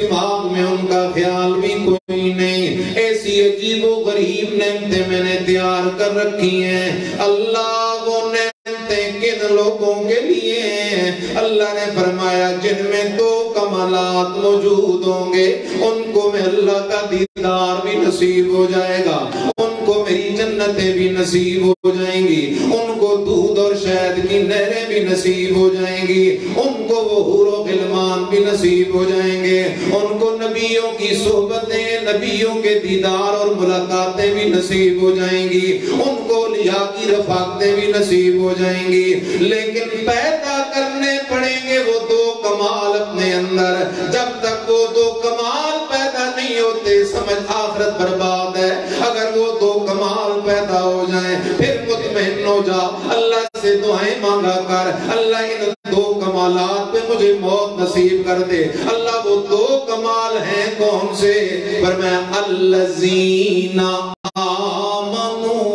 دماغ میں ان کا خیال بھی کوئی نہیں. ایسی عجیب و غریب نعمتیں میں نے تیار کر رکھی ہیں. اللہ وہ نعمتیں کن لوگوں کے لیے ہیں؟ اللہ نے فرمایا جن میں دو کمالات موجود ہوں گے ان کو میں اللہ کا دیدار بھی نصیب ہو جائے گا, ان کو میری جنتیں بھی نصیب ہو جائیں گی, ان کو دودھ اور شہد کی نہریں بھی نصیب ہو جائیں گی, ان کو وہ حور و غلمان بھی نصیب ہو جائیں گے, ان کو نبیوں کی صحبتیں, نبیوں کے دیدار اور ملاقاتیں بھی نصیب ہو جائیں گی, ان کو اولیاء کی رفاقتیں بھی نصیب ہو جائیں گی. لیکن پیدا کرنے پڑیں گے وہ دو کمال اپنے اندر. جب تک وہ دو کمال پیدا نہیں ہوتے سمجھ آخرت برباد ہے. اگر وہ دو کمال پیدا ہو جائیں پھر مطمئن ہو جا, اللہ سے دعائیں مانگا کر, اللہ ان دو کمالات پہ مجھے موت نصیب کر دے. اللہ وہ دو کمال ہیں کون سے؟ فرمایا الذین آمنوا,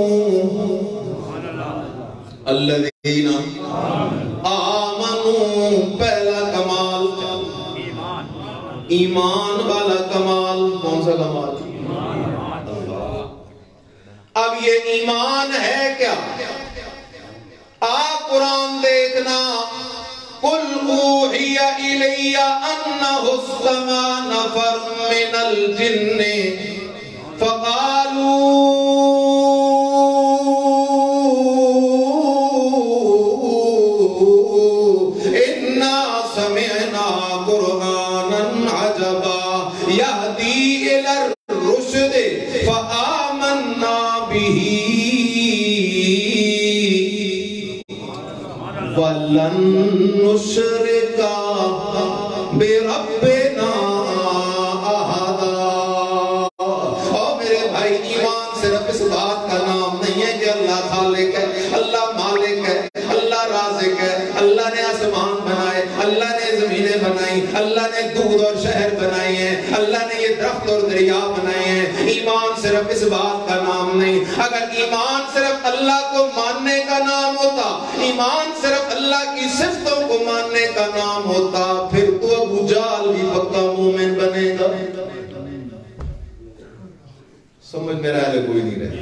الذین آمنوا پہلا کمال ایمان والا کمال. کون سا کمال؟ اب یہ ایمان ہے کیا؟ آپ قرآن دیکھنا, قُلْ أُوحِيَ إِلَيَّ أَنَّهُ اسْتَمَعَ نَفَرٌ مِّنَ الْجِنِّ فَقَالُوا إِنَّا سَمِعْنَا قُرْآنًا عَجَبًا يَهْدِي إِلَى الرُّشْدِ فَآمَنَّا بِهِ وَلَن نُشْرِكَ بِرَبِّنَا أَحَدًا. اور میرے بھائی, ایمان صرف اس بات کا نام نہیں ہے کہ اللہ خالق ہے, اللہ مالک ہے, اللہ رازق ہے, اللہ نے آسمان بنائے, اللہ نے زمینیں بنائی, اللہ نے دودھ اور شہر بنائی ہیں, اللہ نے یہ درخت اور دریا بنائے ہیں. ایمان صرف اس بات کا نام نہیں. اگر ایمان صرف اللہ کو ماننے کا نام ہوتا, ایمان صرف اللہ کی صفتوں کو ماننے کا نام ہوتا, پھر تو ابو جہل بھی پکا مومن بنے گا. سمجھ میرا ہے کوئی نہیں رہے,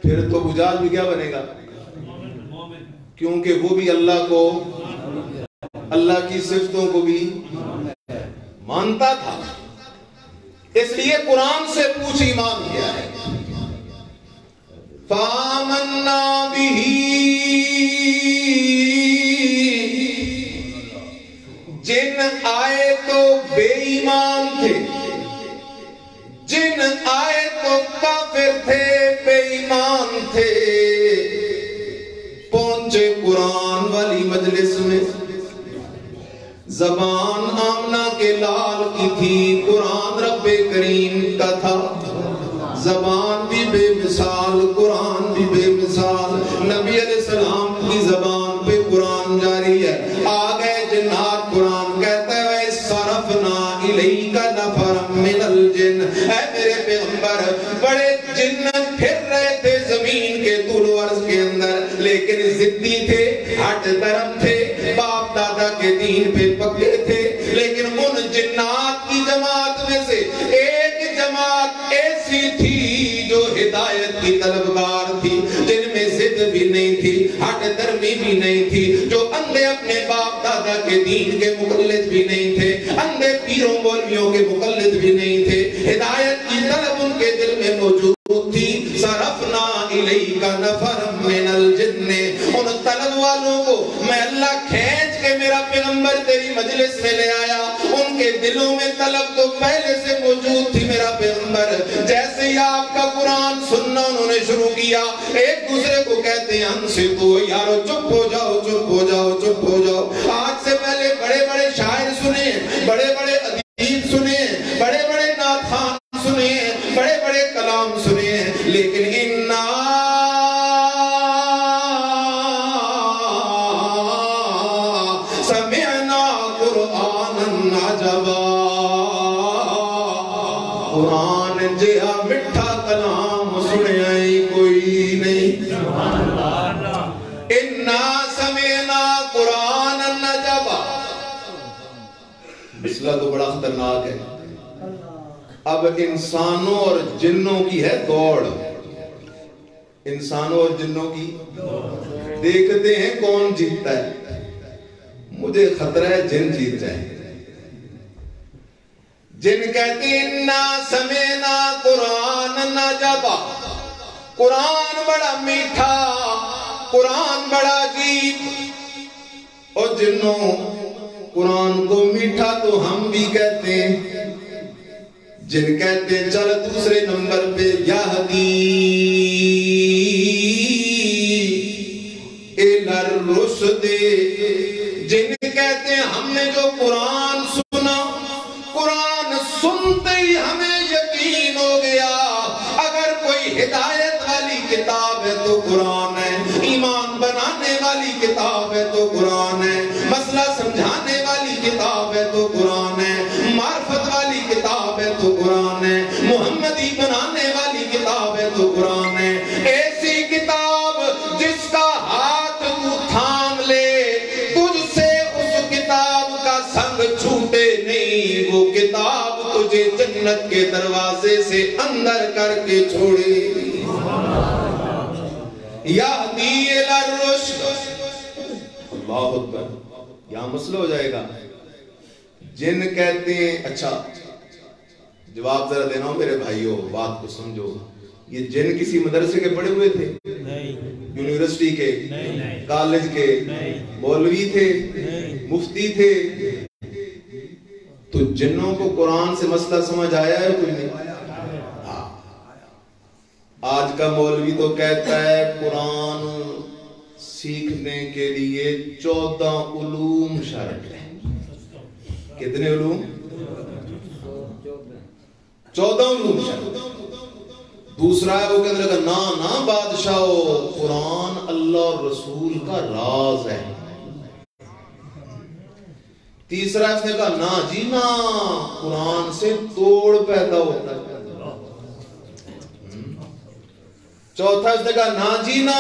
پھر تو ابو جہل بھی کیا بنے گا؟ کیونکہ وہ بھی اللہ کو, اللہ کی صفتوں کو بھی مانتا تھا. اس لیے قرآن سے پوچھ ایمان کیا ہے. فَآمَنَّا بِهِ, جن آئے تو بے ایمان تھے, جن آئے تو کافر تھے, بے ایمان تھے, پہنچے قرآن والی مجلس میں. زبان آمنہ کے لال کی تھی, قرآن رب کریم کا تھا. زبان بھی بے مثال, قرآن بھی بے مثال. نبی علیہ السلام کی زبان پہ قرآن جاری ہے. آ گئے جنات, قرآن کہتا ہے صرفنا الیک نفرا من الجن. اے میرے پیغمبر, بڑے جن پھر رہے تھے زمین کے طول و عرض کے اندر, لیکن ضدی تھے, ہٹ درم تھے, باپ دادا کے دین پہ پکے تھے. لیکن ان جنات کی جماعت میں سے ایک جماعت ایسی تھی جو ہدایت کی طلبگار تھی, جن میں ضد بھی نہیں تھی, ہٹ درمی بھی نہیں تھی, جو اندھے اپنے باپ دادا کے دین کے مقلد بھی نہیں تھے, اندھے پیروں مولویوں کے مقلد بھی نہیں تھے. ہدایت کی طلب ان کے دل میں موجود تھی. صرفنا الیک نفرا من الجن, ان طلب والوں کو میں اللہ کھینچ کے میرا پیغمبر تیری مجلس میں لے آیا. ان کے دلوں میں طلب تو پہلے سے موجود تھی میرا پیغمبر. جیسے ہی آپ کا قرآن سننا انہوں نے شروع کیا, ایک دوسرے کو کہتے ہیں انصتو, یارو چپ ہو جاؤ, چپ ہو جاؤ, چپ ہو جاؤ. آج سے پہلے بڑے بڑے شاعر سنے, بڑے بڑے ادیب سنے, بڑے بڑے نعت خوان سنے, بڑے بڑے کلام سنے, لیکن سمعنا قرآنا عجبا, قرآن جہا مٹھا کلام سنیا ہی کوئی نہیں. انا سمعنا قرآنا عجبا, مسئلہ تو بڑا خطرناک ہے. اب انسانوں اور جنوں کی ہے دوڑ. انسانوں اور جنوں کی دیکھتے ہیں کون جیتتا ہے. مجھے خطرہ ہے جن جیت جائیں. جن کہتے ہیں نا سمینا قرآن عجبا, قرآن بڑا میٹھا, قرآن بڑا عجیب. اور جنوں قرآن کو میٹھا تو ہم بھی کہتے ہیں. جن کہتے ہیں چل دوسرے نمبر پہ یہدی الی الرشد. جن کہتے ہیں ہم نے جو قرآن سنا, قرآن سنتے ہی ہمیں یقین ہو گیا اگر کوئی ہدایت والی کتاب ہے تو قرآن ہے, ایمان بنانے والی کتاب ہے تو قرآن ہے, مسئلہ سمجھانے والی کتاب ہے تو قرآن ہے, معرفت والی کتاب ہے تو قرآن ہے, محمدی بنانے والی کتاب ہے تو قرآن ہے. ایسی کتاب جس کا ہاتھ تو تھام لے تجھ سے اس کتاب کا سنگ چھوٹے نہیں, وہ کتاب تجھے جنت کے دروازے سے اندر کر کے چھوڑے. یہدی الی الرشد. اللہ اکبر. یہاں مسئلہ ہو جائے گا. جن کہتے ہیں, اچھا جواب ذرا دینا ہو میرے بھائیوں, بات کو سمجھو. یہ جن کسی مدرسے کے پڑھے ہوئے تھے؟ یونیورسٹی کے, کالج کے, مولوی تھے, مفتی تھے. تو جنوں کو قرآن سے مسئلہ سمجھ آیا ہے کوئی نہیں؟ آج کا مولوی تو کہتا ہے قرآن سیکھنے کے لیے 14 علوم شرط ہے. کتنے علوم؟ 14 علوم شرط. دوسرا ہے وہ کہنے لگا نا بادشاہو, قرآن اللہ اور رسول کا راز ہے. تیسرا اس نے کہا نا جی نا, قرآن سے توڑ پیدا ہوتا ہے. چوتھا اس نے کہا نا جی نا,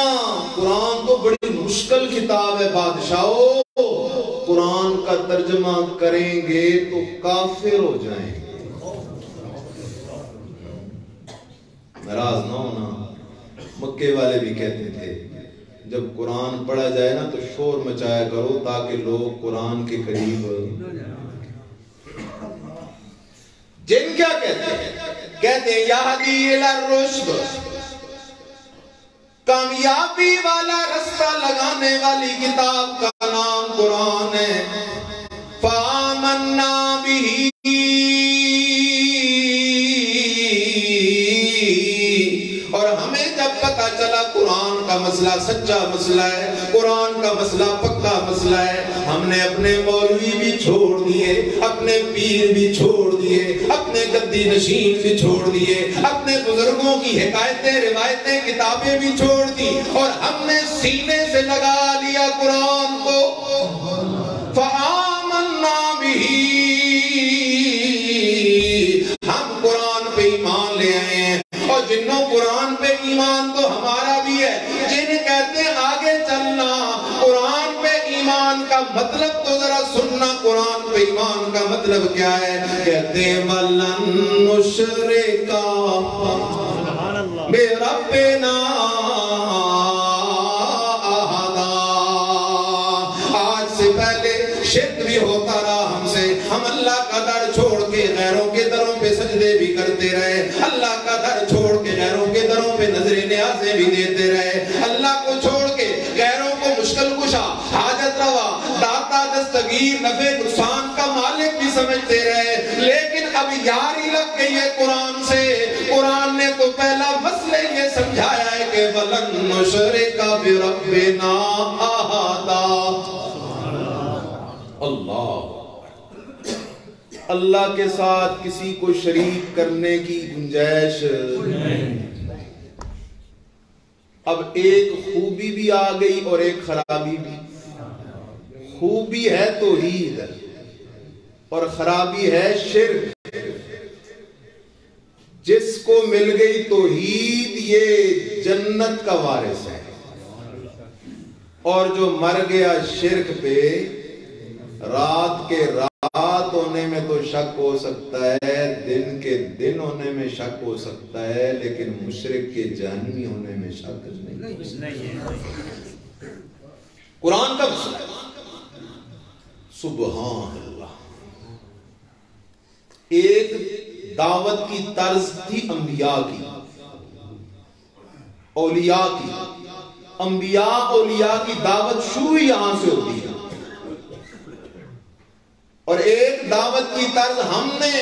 قرآن تو بڑی مشکل کتاب ہے بادشاہو, قرآن کا ترجمہ کریں گے تو کافر ہو جائیں. ناراض نہ ہونا. مکے والے بھی کہتے تھے جب قرآن پڑھا جائے نا تو شور مچایا کرو تاکہ لوگ قرآن کے قریب. جن کیا کہتے ہیں؟ کہتے ہیں یہدی الی الرشد, کامیابی والا رستہ لگانے والی کتاب کا نام قرآن ہے. فآمنا بہ, اور ہمیں جب پتا چلا قرآن کا مسئلہ سچا مسئلہ ہے, قرآن کا مسئلہ پکا مسئلہ ہے, ہم نے اپنے مولوی بھی چھوڑ دیے, اپنے پیر بھی چھوڑ دیے, اپنے گدی نشین بھی چھوڑ دیے, اپنے بزرگوں کی حکایتیں روایتیں کتابیں بھی چھوڑ دی, اور ہم نے سینے سے لگا لیا قرآن کو. فآمنا بہ, ہم قرآن پہ ایمان لے آئے ہیں. اور جنوں قرآن پہ ایمان تو ہمارا بھی ہے. جن کہتے ہیں آگے چلنا, قرآن پہ ایمان کا مطلب تو ذرا سننا. قرآن پہ ایمان کا مطلب کیا ہے؟ کہتے ہیں وَلَن نُشْرِكَ بِرَبِّنَا أَحَدًا. آج سے پہلے شرک بھی ہوتا رہا ہم سے, ہم اللہ کا در چھوڑ کے غیروں کے دروں پہ سجدے بھی کرتے رہے, اللہ کا در چھوڑ کے غیروں کے دروں پہ نظر نیازیں بھی دیتے رہے, اللہ کو چھوڑ کے غیروں کو مشکل کشا, حاجت روا, داتا, دستگیر, نفع نقصان کا مالک بھی سمجھتے رہے. لیکن اب یاری لگ گئی ہے قرآن سے. قرآن نے تو پہلا مسئلہ یہ سمجھایا ہے کہ وَلَن نُشْرِكَ بِرَبِّنَا أَحَدًا. اللہ کے ساتھ کسی کو شریک کرنے کی گنجائش نہیں. اب ایک خوبی بھی آ گئی اور ایک خرابی بھی. خوبی ہے توحید اور خرابی ہے شرک. جس کو مل گئی توحید یہ جنت کا وارث ہے, اور جو مر گیا شرک پہ رات کے رات اور ہونے میں تو شک ہو سکتا ہے، دن کے دن ہونے میں شک ہو سکتا ہے، لیکن مشرک کے جہنمی ہونے میں شک نہیں۔ قرآن کا سبحان اللہ، ایک دعوت کی طرز تھی انبیاء کی، اولیاء کی۔ انبیاء اولیاء کی دعوت شروع یہاں سے ہوتی ہے، اور ایک دعوت کی طرز ہم نے،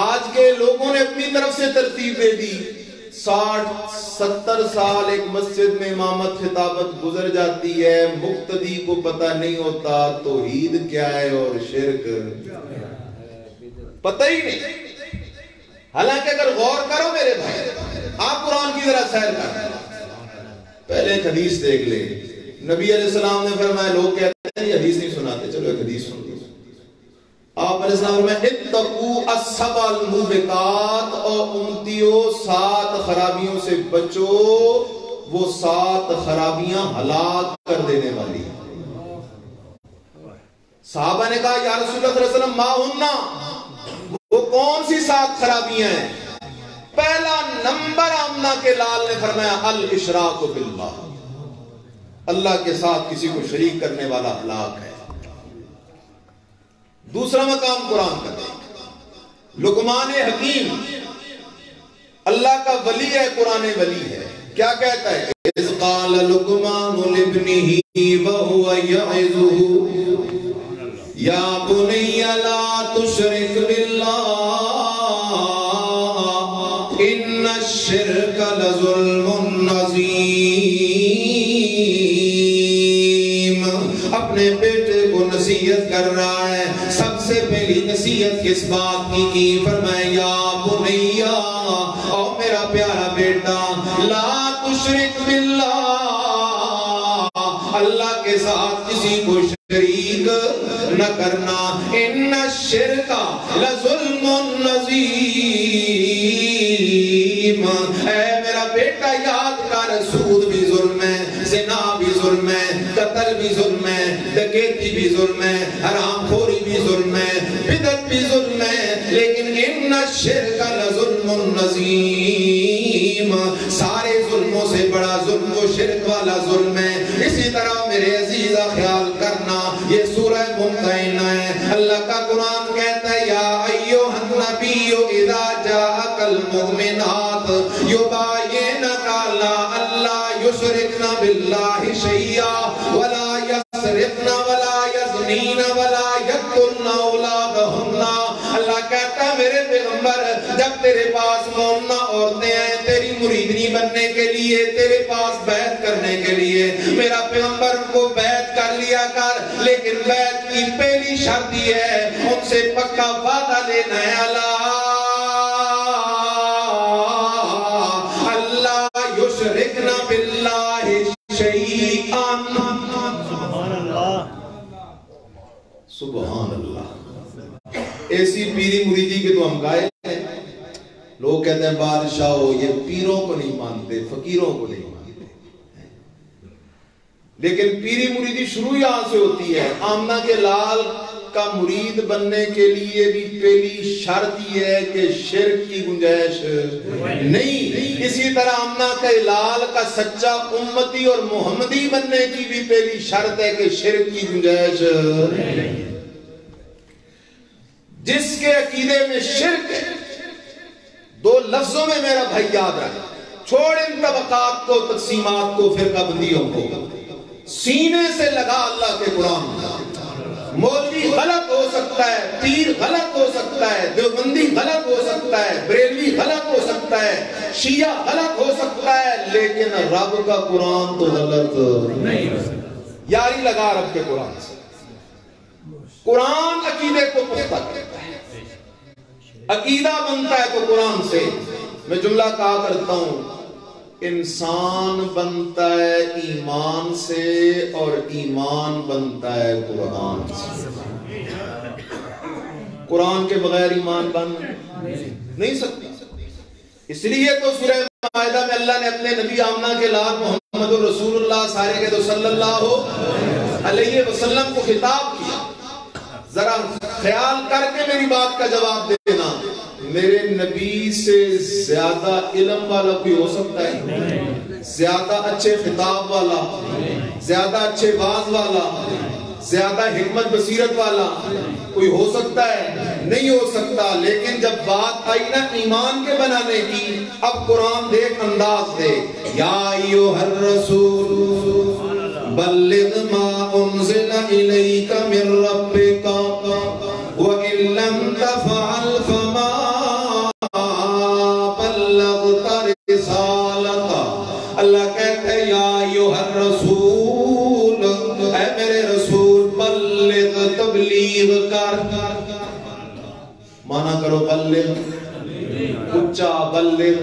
آج کے لوگوں نے اپنی طرف سے ترتیب دے دی۔ 60-70 سال ایک مسجد میں امامت خطابت گزر جاتی ہے، مقتدی کو پتہ نہیں ہوتا توحید کیا ہے اور شرک پتہ ہی نہیں۔ حالانکہ اگر غور کرو میرے بھائی، آپ قرآن کی ذرا سیر کریں، پہلے ایک حدیث دیکھ لیں۔ نبی علیہ السلام نے فرمایا، لوگ کہتے ہیں یہ حدیث نہیں سناتے، چلو ایک حدیث سن لو۔ آپ علیہ السلام نے اتقوا السبع الموبقات، اور امتیوں 7 خرابیوں سے بچو، وہ 7 خرابیاں ہلاک کر دینے والی ہیں۔ صحابہ نے کہا یا رسول اللہ صلی اللہ علیہ وسلم ما ہننا، وہ کون سی 7 خرابیاں ہیں؟ پہلا نمبر آمنہ کے لال نے فرمایا الاشراک باللہ، اللہ کے ساتھ کسی کو شریک کرنے والا ہلاک ہے۔ دوسرا مقام قرآن کا دیکھ، لقمان حکیم اللہ کا ولی ہے، قرآن ولی ہے، کیا کہتا ہے؟ اذ قال لقمان لابنه وهو يعظه یا بنی لا تشرک باللہ ان الشرک لظلم عظیم۔ اپنے بیٹے کو نصیحت کر رہا ہے، سب سے پہلی نصیحت کس بات کی فرمایا یا بنیا، او میرا پیارا بیٹا، لا تشرک باللہ، اللہ کے ساتھ کسی کو شریک نہ کرنا، ان الشرک لظلم عظیم۔ اے میرا بیٹا یاد کر، سود بھی ظلم ہے، زنا بھی ظلم ہے، قتل بھی ظلم ہے، ڈکیتی بھی ظلم ہے، حرام خوری بھی ظلم ہے، بدعت بھی ظلم ہے، لیکن ان الشرک لظلم عظیم، سارے ظلموں سے بڑا ظلم وہ شرک والا ظلم ہے۔ اسی طرح میرے عزیزہ خیال کرنا، یہ سورہ ممتحنہ ہے، اللہ کا قرآن کہتا ہے یا ایھا النبی اذا جاءک المؤمنات یباینک علی الا یشرکن باللہ شیئا ولا یسرقن ولا یزنین ولا یقتلن اولادہن۔ اللہ کہتا ہے میرے پیغمبر، جب تیرے پاس مومنہ عورتیں آئیں تیری مریدنی بننے کے لیے، تیرے پاس بیعت کرنے کے لیے، میرا پیغمبر ان کو بیعت کر لیا کر، لیکن بیعت کی پہلی شرط یہ ہے ان سے پکا وعدہ لینا ہے، اللہ یشرکن باللہ شیئا۔ سبحان اللہ، ایسی پیری مریدی کے تو ہم قائل ہیں۔ لوگ کہتے ہیں بادشاہو یہ پیروں کو نہیں مانتے، فقیروں کو نہیں مانتے، لیکن پیری مریدی شروع یہاں سے ہوتی ہے۔ آمنہ کے لال کا مرید بننے کے لیے بھی پہلی شرط یہ ہے کہ شرک کی گنجائش نہیں۔ اسی طرح آمنہ کے لال کا سچا امتی اور محمدی بننے کی بھی پہلی شرط ہے کہ شرک کی گنجائش نہیں۔ جس کے عقیدے میں شرک ہے، 2 لفظوں میں میرا بھائی یاد رکھ، چھوڑ ان طبقات کو، تقسیمات کو، فرقہ بندیوں کو، سینے سے لگا اللہ کے قرآن۔ مولوی غلط ہو سکتا ہے، پیر غلط ہو سکتا ہے، دیوبندی غلط ہو سکتا ہے، بریلوی غلط ہو سکتا ہے، شیعہ غلط ہو سکتا ہے، لیکن رب کا قرآن تو غلط نہیں ہو سکتا۔ یاری لگا رب کے قرآن سے۔ قرآن عقیدے کو پختہ کرتا ہے، عقیدہ بنتا ہے تو قرآن سے۔ میں جملہ کہا کرتا ہوں، انسان بنتا ہے ایمان سے اور ایمان بنتا ہے قرآن سے۔ قرآن کے بغیر ایمان بن نہیں سکتا۔ اس لیے تو سورہ مائدہ میں اللہ نے اپنے نبی آمنہ کے لال محمد رسول اللہ صلی اللہ علیہ وسلم کو خطاب کیا۔ ذرا خیال کر کے میری بات کا جواب دینا، میرے نبی سے زیادہ علم والا کوئی ہو سکتا ہے؟ زیادہ اچھے خطاب والا، زیادہ اچھے باز والا، زیادہ حکمت بصیرت والا کوئی ہو سکتا ہے؟ نہیں ہو سکتا۔ لیکن جب بات آئی نا ایمان کے بنانے کی، اب قرآن دیکھ انداز دے، یا ایھا الرسول بلغ ما انزل الیک من ربک وان لم تفعل فما بلغت رسالتہ۔ اللہ کہتا ہے یا ایھا الرسول، اے میرے رسول، بلغ، تبلیغ کر، مانا کرو بلغ، اچھا بلغ۔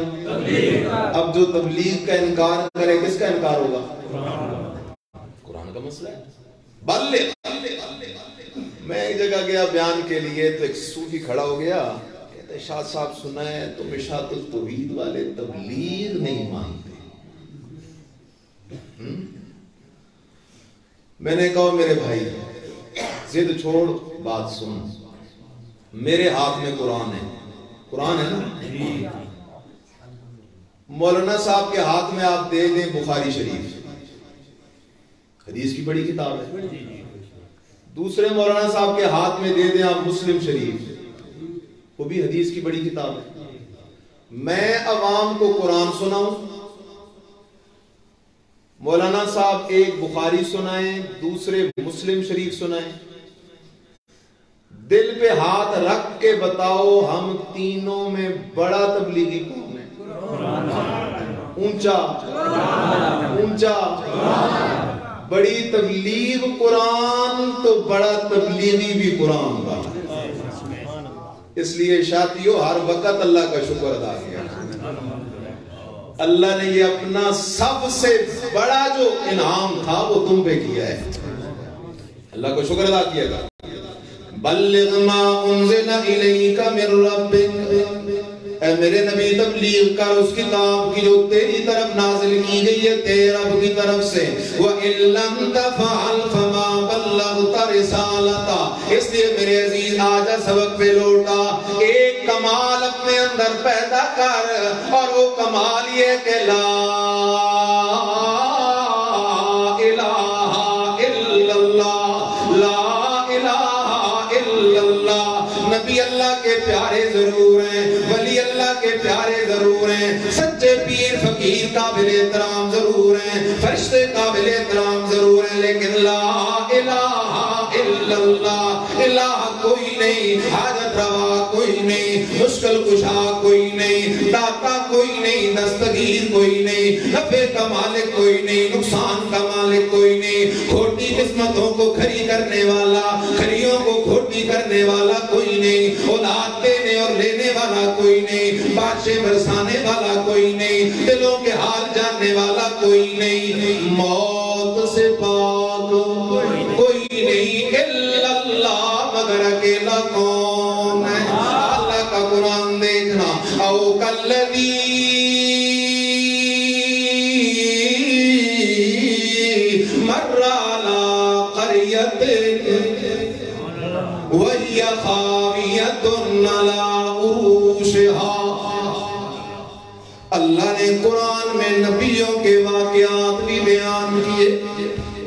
اب جو تبلیغ کا انکار کرے کس کا انکار ہوگا؟ قرآن کا مسئلہ ہے۔ بلغ، میں ایک جگہ گیا بیان کے لیے تو ایک صوفی کھڑا ہو گیا، کہتا ہے شاہ صاحب سنا ہے تم اشاعت التوحید والے تبلیغ نہیں مانتے۔ میں نے کہا میرے بھائی ضد چھوڑ، بات سن، میرے ہاتھ میں قرآن ہے، قرآن ہے نا، مولانا صاحب کے ہاتھ میں آپ دے دیں بخاری شریف، حدیث کی بڑی کتاب ہے، دوسرے مولانا صاحب کے ہاتھ میں دے دیں آپ مسلم شریف، وہ بھی حدیث کی بڑی کتاب ہے۔ میں عوام کو قرآن سناؤں، مولانا صاحب ایک بخاری سنائیں، دوسرے مسلم شریف سنائیں، دل پہ ہاتھ رکھ کے بتاؤ ہم تینوں میں بڑا تبلیغی کون ہے؟ اونچا اونچا بڑی تبلیغ قرآن تو بڑا تبلیغی بھی قرآن کا۔ اس لیے شاتیوں ہر وقت اللہ کا شکر ادا کیا، اللہ نے یہ اپنا سب سے بڑا جو انعام تھا وہ تم پہ کیا ہے، اللہ کو شکر ادا کیا گا۔ بلغ ما انزل الیک من ربک، اے میرے نبی تبلیغ کر اس کتاب کی جو تیری طرف نازل کی گئی ہے تیرے رب کی طرف سے، وَإِن لَمْ تَفْعَلْ فَمَا بَلَّغْتَ رِسَالَتَهُ۔ اس لیے میرے عزیز آجا سبق پہ لوٹا، ایک کمال اپنے اندر پیدا کر، اور وہ کمال یہ کہ لا الہ الا اللہ، لا الہ الا اللہ۔ نبی اللہ کے پیارے ضرور ہیں، ولی اللہ کے پیارے ضرور ہیں، سچے پیر فقیر قابل احترام ضرور ہیں، فرشتے قابل احترام ضرور ہیں، لیکن لا الہ الا اللہ، الہ کوئی نہیں، حاجت روا کوئی نہیں، مشکل کشا کوئی نہیں، داتا کوئی نہیں، دستگیر کوئی نہیں، نفع کا مالک کوئی نہیں، نقصان کا مالک کوئی نہیں، کھوٹی قسمتوں کو کھری کرنے والا، کھریوں کو کھوٹی کرنے والا کوئی نہیں، اولاد دینے اور لینے والا کوئی نہیں، بادشاہ برسانے والا کوئی نہیں، دلوں کے حال جاننے والا کوئی نہیں، موت سے پاک کوئی نہیں الا اللہ، مگر اکیلا کون ہے؟ اللہ کا قرآن دیکھنا، او کالذی مر علی قریۃ وہی خاویۃ علی عروشہا۔ اللہ نے قرآن میں نبیوں کے واقعات بھی بیان کیے،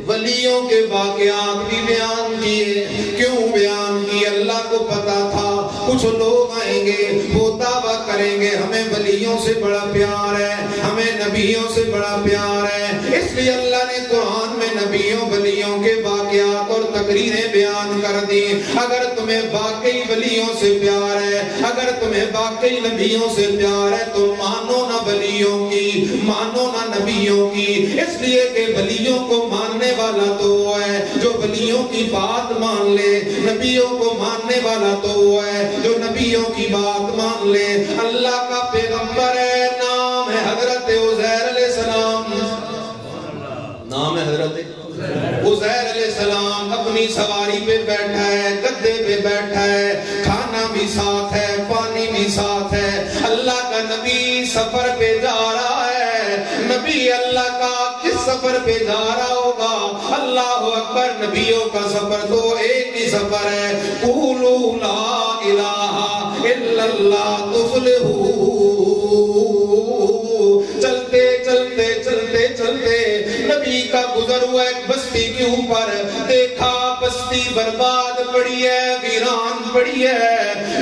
ولیوں کے واقعات بھی بیان کیے۔ کیوں بیان کیے؟ اللہ کو پتا تھا کچھ لوگ آئیں گے، وہ دعویٰ کریں گے ہمیں ولیوں سے بڑا پیار ہے، ہمیں نبیوں سے بڑا پیار ہے، اس لیے اللہ نے قرآن میں نبیوں ولیوں کے واقعات اور تقریریں بیان کر دی۔ اگر تمہیں واقعی ولیوں سے پیار ہے، اگر تمہیں واقعی نبیوں سے پیار ہے تو مانو نہ ولیوں کی، مانو نہ نبیوں کی، اس لیے کہ ولیوں کو ماننے والا تو وہ ہے جو ولیوں کی بات مان لے، نبیوں کو ماننے والا تو وہ ہے جو نبیوں کی بات مان لے۔ اللہ کا پیغمبر ہے، نام ہے حضرت عزیر علیہ السلام، نام ہے حضرت عزیر علیہ السلام، اپنی سواری پہ بیٹھا ہے، گدے پہ بیٹھا ہے، کھانا بھی ساتھ ہے، پانی بھی ساتھ ہے، اللہ کا نبی سفر پہ جا رہا ہے۔ نبی اللہ کا کس سفر پہ جا رہا ہوگا؟ اللہ اکبر، نبیوں کا سفر تو ایک ہی سفر ہے، لا تفلحون. چلتے چلتے چلتے چلتے نبی کا گزر ہوا ایک بستی کے اوپر، دیکھا بستی برباد پڑی ہے، ویران پڑی ہے،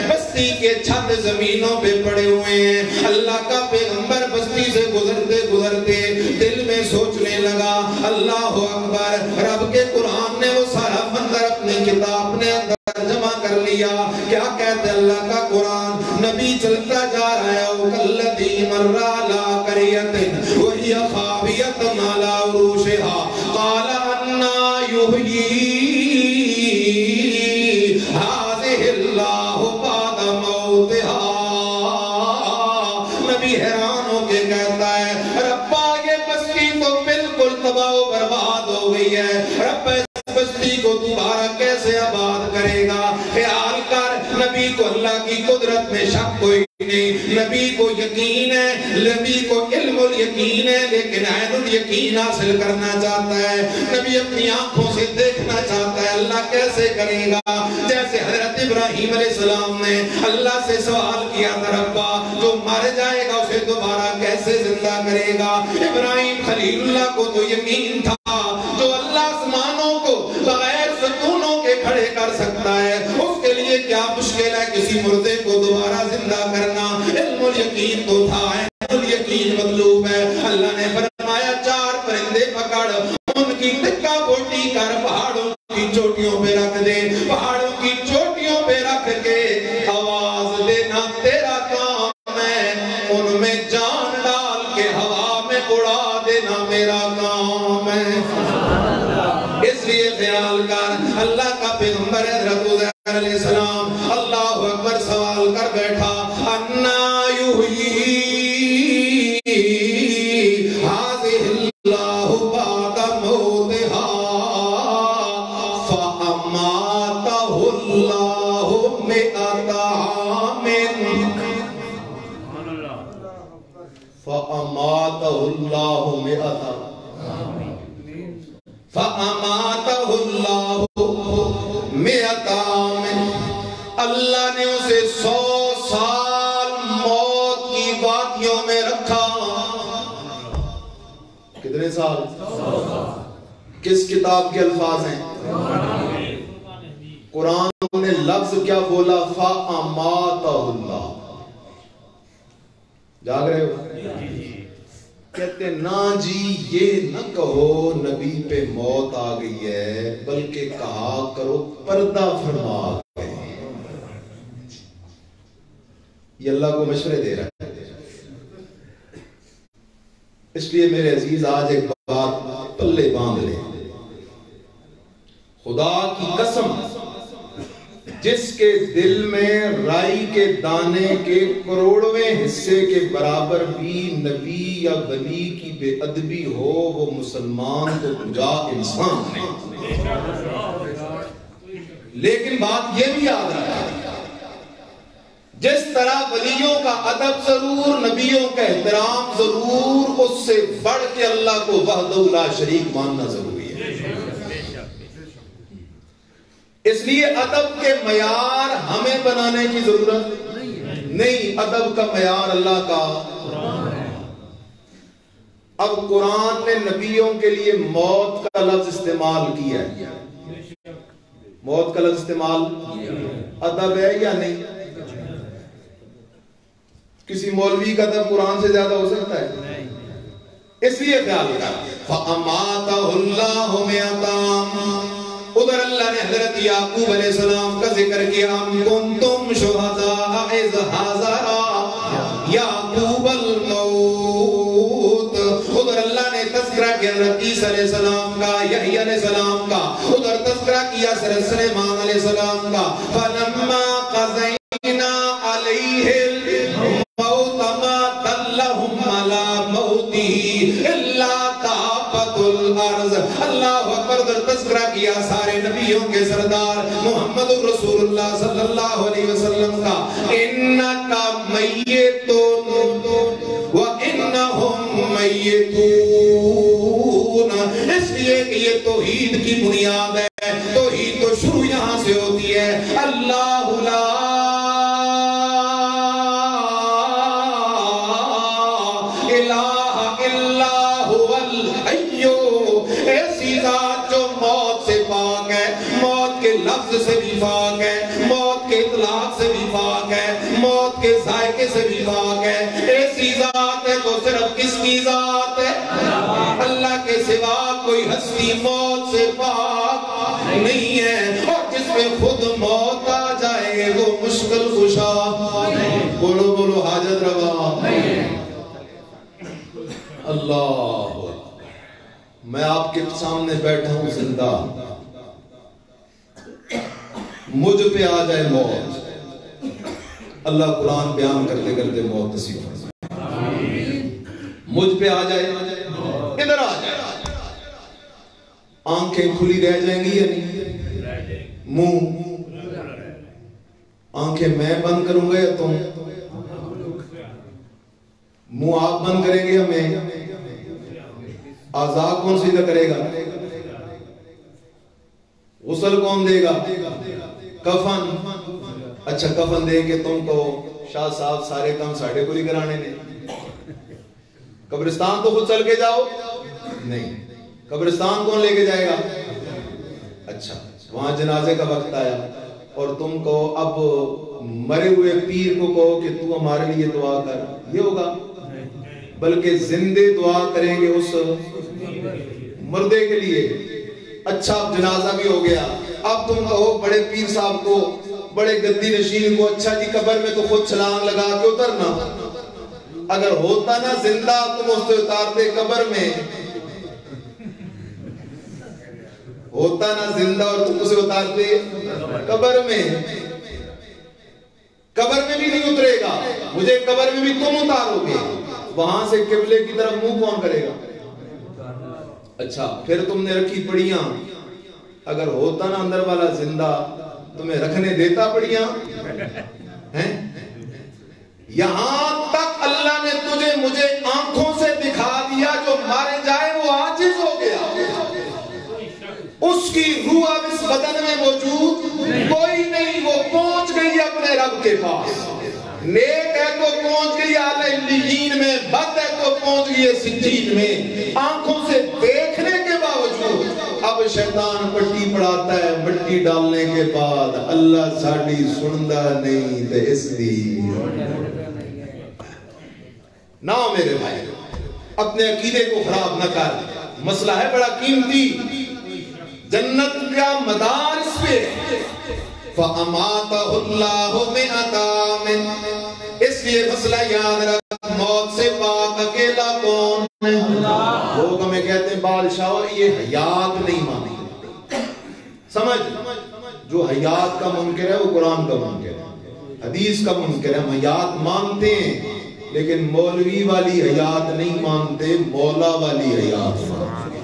بستی کے چھت زمینوں پہ پڑے ہوئے ہیں. اللہ کا پیغمبر بستی سے گزرتے گزرتے دل میں سوچنے لگا اللہ اکبر، رب کے قرآن نے وہ سارا منظر اپنی کتاب نے اندر جمع کر لیا. کیا کہتے اللہ کا قرآن؟ نبی چلتا جا رہا ہے وَكَالَّذِي مَرَّ عَلَىٰ قَرْيَةٍ وَهِيَ خَاوِيَةٌ عَلَىٰ عُرُوشِهَا قَالَ أَنَّىٰ يُحْيِي هَٰذِهِ اللَّهُ بَعْدَ مَوْتِهَا. نبی حیران ہو کے کہتا ہے ربا یہ بستی تو بالکل تباہ و برباد ہو گئی ہے، رب اس بستی کو دوبارہ کیسے آباد کرے گا؟ خیال کر، نبی کو اللہ کی قدرت میں شک کوئی نہیں، نبی کو یقین ہے، نبی کو علم الیقین ہے، لیکن عین الیقین حاصل کرنا چاہتا ہے. نبی اپنی آنکھوں سے دیکھنا چاہتا ہے اللہ کیسے کرے گا. جیسے حضرت ابراہیم علیہ السلام نے اللہ سے سوال کیا تھا ربا جو مر جائے گا اسے دوبارہ کیسے زندہ کرے گا؟ ابراہیم خلیل اللہ کو تو یقین تھا جو اللہ آسمانوں کو بغیر ستونوں کے کھڑے کر سکتا ہے، اس کے لیے کیا مشکل ہے کسی مردے کو دوبارہ زندہ کرنا؟ علم الیقین تو تھا، علم الیقین مطلوب ہے. اللہ نے فرمایا 4 پرندے پکڑ، ان کی ٹکا بوٹی کر پہاڑوں کی چوٹیوں پہ رکھ دے، پہاڑوں کی چوٹیوں پہ رکھ کے آواز دینا تیرا کام ہے، ان میں جان ڈال کے ہوا میں اڑا دینا میرا کام ہے. اس لیے خیال کر، اللہ کا پیغمبر حضرت عزیر علیہ السلام اللہ اکبر سوال کر بیٹھا انا یحیی هذه اللہ بعد موتها فاماتہ اللہ 100 عام فاماتہ اللہ 100 فَأَمَاتَهُ اللَّهُ 100 عام. اللہ نے اسے 100 سال موت کی وادیوں میں رکھا. کتنے سال؟ 100 سال. کس کتاب کے الفاظ ہیں؟ قرآن نے لفظ کیا بولا؟ فَأَمَاتَهُ اللَّهُ. جاگ رہے ہو؟ کہتے نا جی یہ نہ کہو نبی پہ موت آ گئی ہے، بلکہ کہا کرو پردہ فرما گئے. یہ اللہ کو مشورے دے رہا ہے. اس لیے میرے عزیز آج ایک بات پلے باندھ لیں، خدا کی قسم جس کے دل میں رائی کے دانے کے کروڑویں حصے کے برابر بھی نبی یا ولی کی بے ادبی ہو، وہ مسلمان تو کجا انسان ہے. لیکن بات یہ بھی یاد رکھا، جس طرح ولیوں کا ادب ضرور، نبیوں کا احترام ضرور، اس سے بڑھ کے اللہ کو وحدہ لا شریک ماننا ضروری ہے. اس لیے ادب کے معیار ہمیں بنانے کی ضرورت نہیں، ادب کا معیار اللہ کا. اب قرآن نے نبیوں کے لیے موت کا لفظ استعمال کیا ہے. موت کا لفظ استعمال ادب ہے یا نہیں؟ کسی مولوی کا ادب قرآن سے زیادہ ہو سکتا ہے؟ اس لیے خیال کر فَأَمَاتَهُ اللَّهُ 100 عام. ادھر اللہ نے حضرت یعقوب علیہ السلام کا ذکر کیا کنتم شہداء اذ حضر یعقوب الموت. ادھر اللہ نے تذکرہ کیا حضرت عیسیٰ علیہ السلام کا، یحییٰ علیہ السلام کا. ادھر تذکرہ کیا حضرت سلیمان علیہ السلام کا. فَلَمَّا قَضَيْنَا عَلَيْهِ الْمَوْتَ مَا دَلَّهُمْ عَلَى مَوْتِهِ إِلَّا دَابَّةُ الْأَرْضِ. اللہ اکبر. ادھر تذکرہ کیا سارے نبیوں کے سردار محمد رسول اللہ صلی اللہ علیہ وسلم کا اِنَّكَ مَيِّتٌ وَإِنَّهُمْ مَيِّتُونَ. اس لیے کہ یہ توحید کی بنیاد ہے. توحید تو شروع یہاں سے ہوتی ہے. اللہ لا صفات سے بھی پاک ہے, موت کے ذائقے سے بھی پاک ہے. ایسی ذات ہے تو صرف کس کی ذات ہے؟ اللہ کے سوا کوئی ہستی موت سے پاک نہیں ہے. اور جس میں خود موت آ جائے وہ مشکل کشا. بولو بولو حاجت روا. اللہ, میں آپ کے سامنے بیٹھا ہوں زندہ, مجھ پہ آ جائے موت. اللہ قرآن بیان کرتے کرتے موت نصیب فرمائے. مجھ پہ آ جائے, ادھر آ جائے. آنکھیں کھلی رہ جائیں گی یا نہیں؟ منہ, آنکھیں میں بند کروں گا یا تم؟ منہ آپ بند کریں گے یا میں؟ اعضاء کون سیدھا کرے گا؟ غسل کون دے گا؟ کفن. اچھا کفن دے کے تم کو شاہ صاحب سارے کام ساڑھے کو ہی کرانے نے. قبرستان تو خود چل کے جاؤ نہیں, قبرستان کون لے کے جائے گا؟ اچھا وہاں جنازے کا وقت آیا اور تم کو اب مرے ہوئے پیر کو کہو کہ تو ہمارے لیے دعا کر, یہ ہوگا؟ بلکہ زندے دعا کریں گے اس مردے کے لیے. اچھا اب جنازہ بھی ہو گیا, اب تم کہو بڑے پیر صاحب کو, بڑے گدی نشین کو, اچھا جی قبر میں تو خود چھلانگ لگا کے اترنا. اگر ہوتا نا زندہ تم اس سے اتارتے قبر میں, ہوتا نا زندہ اور تم اسے اتارتے قبر میں. قبر میں بھی نہیں اترے گا, مجھے قبر میں بھی تم اتارو گے. وہاں سے قبلے کی طرف منہ کون کرے گا؟ اچھا پھر تم نے رکھی پڑیاں, اگر ہوتا نا اندر والا زندہ تمہیں رکھنے دیتا پڑیاں ہیں؟ یہاں تک اللہ نے تجھے مجھے آنکھوں سے دکھا دیا, جو مارے جائے وہ عاجز ہو گیا, اس کی روح اب اس بدن میں موجود کوئی نہیں, وہ پہنچ گئی اپنے رب کے پاس. نیک ہے تو پہنچ گئی اعلی علیین میں, بد ہے تو پہنچ گئی سجین میں. آنکھوں سے دیکھنے کے باوجود اب شیطان پٹی پڑھاتا ہے, مٹی ڈالنے کے بعد اللہ ساڑی سندا نہیں تے اس دی نہ. میرے بھائی اپنے عقیدے کو خراب نہ کر, مسئلہ ہے بڑا قیمتی, جنت کا مدار اس پہ. فَأَمَاتَهُ اللَّهُ مِئَةَ عَامٍ, اس لیے مسئلہ یاد رکھ, موت سے پاک اکیلا کون ہے؟ لوگ ہمیں کہتے ہیں بادشاہ یہ حیات نہیں مانی. سمجھ, جو حیات کا منکر ہے وہ قرآن کا منکر ہے, حدیث کا منکر ہے. ہم حیات مانتے ہیں لیکن مولوی والی حیات نہیں مانتے, مولا والی حیات مانتے.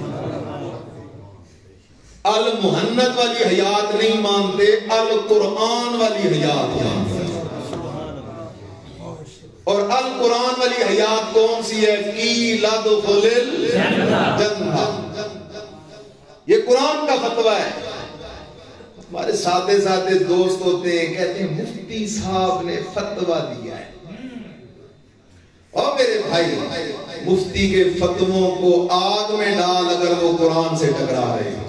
المحنت والی حیات نہیں مانتے, القرآن والی حیات مانتے. اور القرآن والی حیات کون سی ہے؟ قیل ادخل الجنہ, یہ قرآن کا فتویٰ ہے. ہمارے ساتھے ساتھے دوست ہوتے ہیں, کہتے ہیں مفتی صاحب نے فتویٰ دیا ہے. اور میرے بھائی مفتی کے فتووں کو آگ میں ڈال اگر وہ قرآن سے ٹکرا رہے ہیں,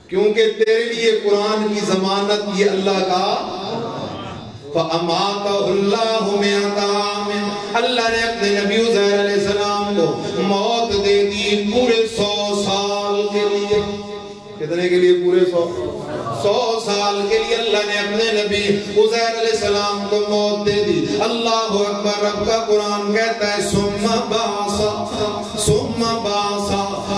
کیونکہ تیرے لیے قرآن کی ضمانت یہ اللہ کا. فَأَمَاتَهُ اللَّهُ مِئَةَ عَامٍ, اللہ نے اپنے نبی عزیر علیہ السلام کو موت دے دی پورے 100 سال کے لیے. کتنے کے لیے؟ پورے 100 سال کے لیے اللہ نے اپنے نبی عزیر علیہ السلام کو موت دے دی. اللہ اکبر. رب کا قرآن کہتا ہے ثُمَّ بَعَثَ,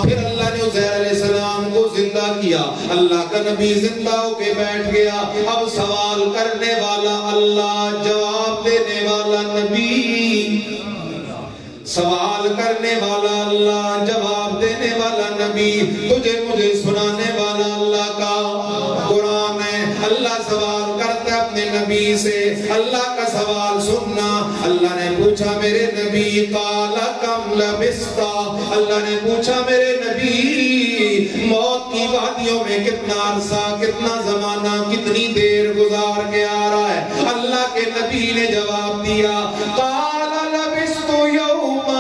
پھر اللہ نے عزیر علیہ السلام کو زندہ کیا. اللہ کا نبی زندہ ہو کے بیٹھ گیا. اب سوال کرنے والا اللہ, جواب دینے والا نبی. سوال کرنے والا اللہ, جواب دینے والا نبی, تجھے مجھے سنانے والا اللہ کا قرآن ہے. اللہ سوال کرتا ہے اپنے نبی سے, اللہ کا سوال سننا. اللہ نے پوچھا میرے نبی قال کم لبثت, اللہ نے پوچھا میرے نبی موت کی وادیوں میں کتنا عرصہ, کتنا زمانہ, کتنی دیر گزار کے آ رہا ہے. اللہ کے نبی نے جواب دیا قال لبثت یوما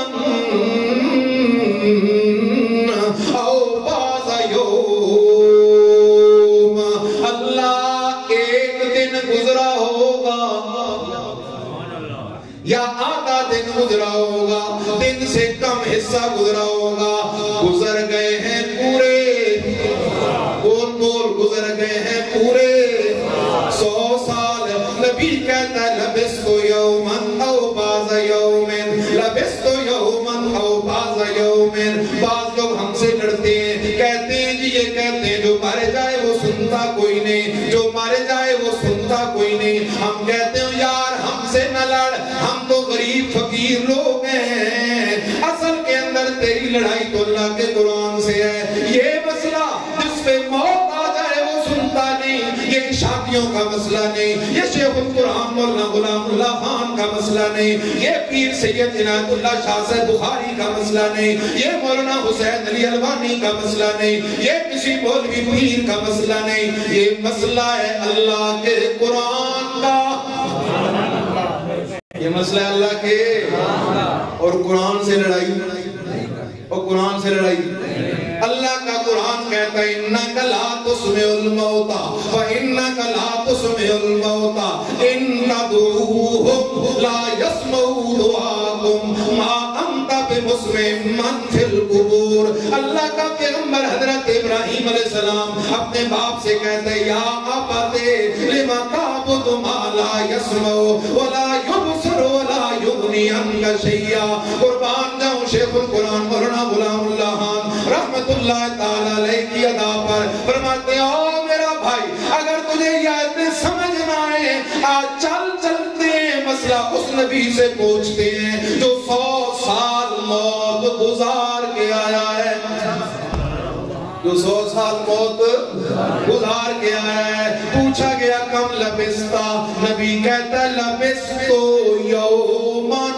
او بعض یوم, اللہ ایک دن گزرا ہو یا آدھا دن گزرا ہوگا، دن سے کم حصہ گزرا ہوگا، گزر گئے ہیں پورے بول گزر گئے ہیں پورے 100 سال۔ نبی کہتا ہے لبثت یومن او بعض یومن، لبثت یومن او بعض یومن۔ بعض لوگ ہم سے لڑتے ہیں، کہتے ہیں جی یہ کہتے ہیں جو مارے جائے وہ سنتا کوئی نہیں، جو مارے جائے وہ سنتا کوئی نہیں۔ ہم کہتے ہیں یار ہم سے نہ لڑ، ہم تو غریب فقیر لوگ ہیں۔ اصل کے اندر تیری لڑائی تو اللہ کے قرآن سے ہے۔ یہ مسئلہ جس پہ موت آ جائے وہ سنتا نہیں، یہ شادیوں کا مسئلہ نہیں، یہ شیخ القرآن مولانا غلام اللہ خان کا مسئلہ نہیں، یہ پیر سید عنایت اللہ شاہ صاحب بخاری کا مسئلہ نہیں، یہ مولانا حسین علی الوانی کا مسئلہ نہیں، یہ کسی مولوی پیر کا مسئلہ نہیں، یہ مسئلہ ہے اللہ کے قرآن کا۔ یہ مسئلہ ہے اللہ کے اور قرآن سے لڑائی، اور قرآن سے لڑائی۔ اللہ کا قرآن کہتا ہے اِنَّكَ لَا تُسْمِعُ الْمَوْتَى وَإِنَّكَ لَا تُسْمِعُ الْمَوْتَى إِن تَدْعُوهُمْ لَا يَسْمَعُوا دُعَاءَكُمْ مَا أَنْتَ بِمُسْمِعٍ مَّن فِي الْقُبُورِ۔ اللہ کا پیغمبر حضرت ابراہیم علیہ السلام اپنے باپ سے کہتے ہیں یا ابتے لم تعبد ما لا يسمع ولا يبصر ولا يغني عنك شيئا۔ قربان جاؤں شیخ القرآن مولانا غلام اللہ خان رحمت اللہ تعالیٰ علیہ کی ادا پر فرماتے ہیں او میرا بھائی اگر تجھے یہ آیتیں سمجھ نہ آئے آج چل چلتے ہیں مسئلہ اس نبی سے پوچھتے ہیں جو 100 سال موت گزار کے آیا ہے، جو 100 سال موت گزار کے آیا ہے۔ پوچھا گیا کم لبستا، نبی کہتا ہے لبستو یومن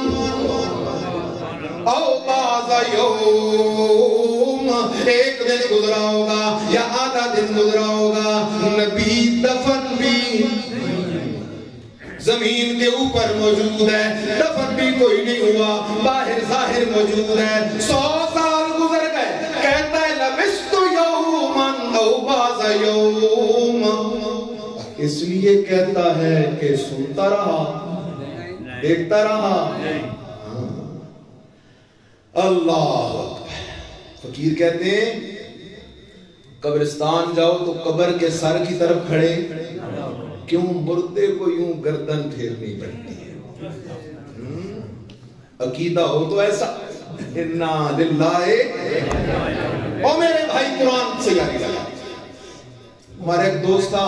او بعض یوم، ایک دن گزرا ہوگا یا آدھا دن گزرا ہوگا۔ نبی دفن بھی زمین کے اوپر موجود ہے، دفن بھی کوئی نہیں ہوا، باہر ظاہر موجود ہے۔ 100 سال گزر گئے، کہتا ہے لبثت یومن او بعض یوم، اس لیے کہتا ہے کہ سنتا رہا، دیکھتا رہا۔ اللہ فقیر کہتے ہیں قبرستان جاؤ تو قبر کے سر کی طرف کھڑے کیوں، مردے کو یوں گردن پھیرنی پڑتی ہے۔ عقیدہ ہو تو ایسا انا للہ۔ اور میرے بھائی قرآن سے یاد لگا، ہمارا ایک دوست تھا،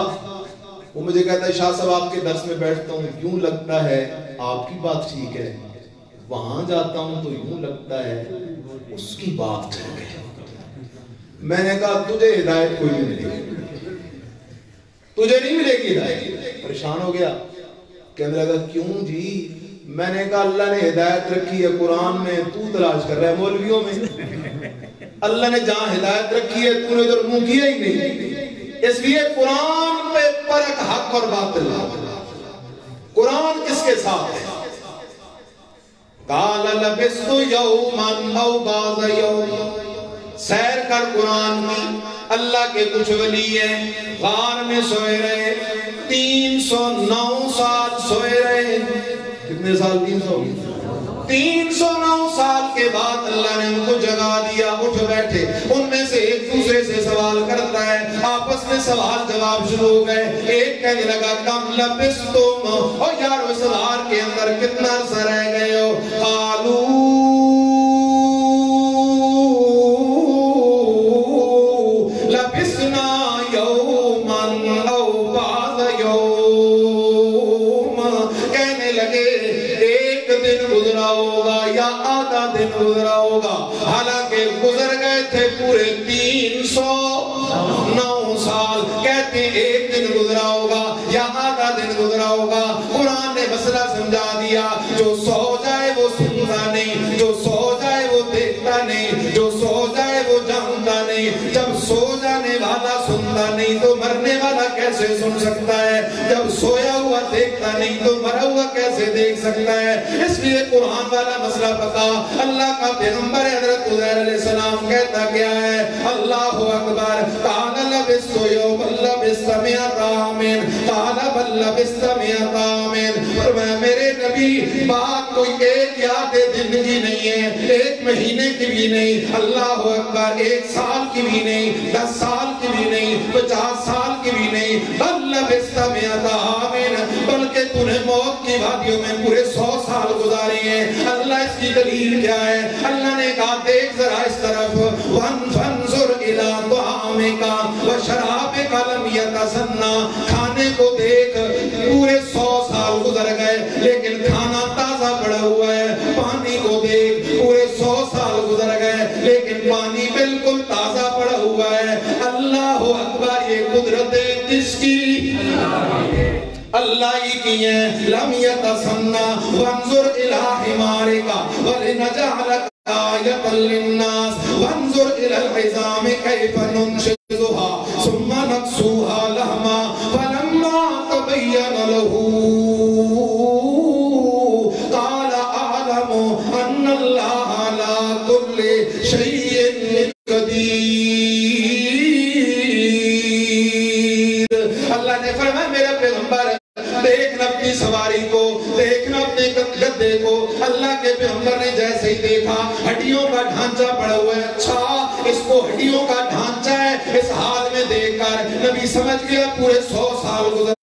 وہ مجھے کہتا ہے شاہ صاحب آپ کے درس میں بیٹھتا ہوں یوں لگتا ہے آپ کی بات ٹھیک ہے، وہاں جاتا ہوں تو یوں لگتا ہے اس کی بات ٹھیک ہے۔ میں نے کہا تجھے ہدایت کوئی نہیں ملے گی، تجھے نہیں ملے گی ہدایت۔ پریشان ہو گیا، کہنے لگا کیوں جی؟ میں نے کہا اللہ نے ہدایت رکھی ہے قرآن میں، تو تلاش کر رہا ہے مولویوں میں۔ اللہ نے جہاں ہدایت رکھی ہے تو نے ادھر منہ کیا ہی نہیں، اس لیے قرآن پہ فرق حق اور باطل۔ قرآن کس کے ساتھ ہے؟ قال لبثت یوما او بعض یوم، سیر کر قرآن کی۔ اللہ کے کچھ ولی ہیں غار میں سوئے رہے، 309 سال سوئے رہے۔ کتنے سال؟ 309 سال کے بعد اللہ نے ان کو جگا دیا، اٹھ بیٹھے۔ ان میں سے ایک دوسرے سے سوال کرتا ہے، آپس میں سوال جواب شروع ہو گئے۔ ایک کہنے لگا کم لبثتم، اور یار اس غار کے اندر کتنا عرصہ رہ گئے ہو؟ قالو لبثنا یوما او بعض یوم، کہنے لگے ایک دن گزرا ہوگا یا آدھا دن گزرا ہوگا، حالانکہ گزر گئے تھے پورے 309 سال۔ کہتے ہیں ایک دن گزرا ہوگا یا آدھا دن گزرا ہوگا۔ قرآن نے مسئلہ سمجھا دیا، جو سو جائے وہ سنتا نہیں، جو سو جائے وہ دیکھتا نہیں، جو سو جائے وہ جانتا نہیں۔ جب سو جانے والا سنتا نہیں تو مرنے والا کیسے سن سکتا ہے؟ جب سویا ہوا دیکھتا نہیں تو مرا ہوا کیسے دیکھ سکتا ہے؟ اس لیے قرآن والا مسئلہ پتا۔ اللہ کا پیغمبر حضرت عزیر علیہ السلام کہتا کیا ہے؟ اللہ اکبر۔ قال لبثت یوما لبثت مئۃ عام، قال بل لبثت مئۃ عام۔ فرمایا میرے نبی بات کوئی ایک یا آدھے دن کی نہیں ہے، ایک مہینے کی بھی نہیں، اللہ اکبر، 1 سال کی بھی نہیں، 10 سال کی بھی نہیں، 50 سال کی بھی نہیں، بلکہ تو نے موت کی وادیوں میں پورے 100 سال گزارے ہیں۔ اللہ اس کی دلیل کیا ہے؟ اللہ نے کہا دیکھ ذرا اس طرف، وَانْظُرْ إِلَىٰ طَعَامِكَ وَشَرَابِكَ لَمْ يَتَسَنَّىٰ، کھانے کو دیکھ، پورے 100 سال گزر گئے لیکن کھانا تازہ پڑا ہوا ہے۔ پانی کو دیکھ، پورے 100 سال گزر گئے لیکن پانی بالکل تازہ پڑا ہوا ہے۔ اللہ اکبر، یہ قدرت کس کی؟ اللہ ہی کی ہے۔ لم یتسنّا وانظر الی حمارک ولنجعلک آیۃ للناس وانظر الی العظام کیف ننشزها ثم نکسوها لحما فلما تبین له قال اعلم ان اللہ علی کل شیء قدیر۔ اللہ نے فرمایا میرے پیغمبر دیکھنا اپنی سواری کو، دیکھنا اپنے گدے کو۔ اللہ کے پیغمبر نے جیسے ہی دیکھا ہڈیوں کا ڈھانچہ پڑا ہوا ہے، اچھا اس کو ہڈیوں کا ڈھانچہ ہے، اس حال میں دیکھ کر نبی سمجھ گیا پورے 100 سال گزر۔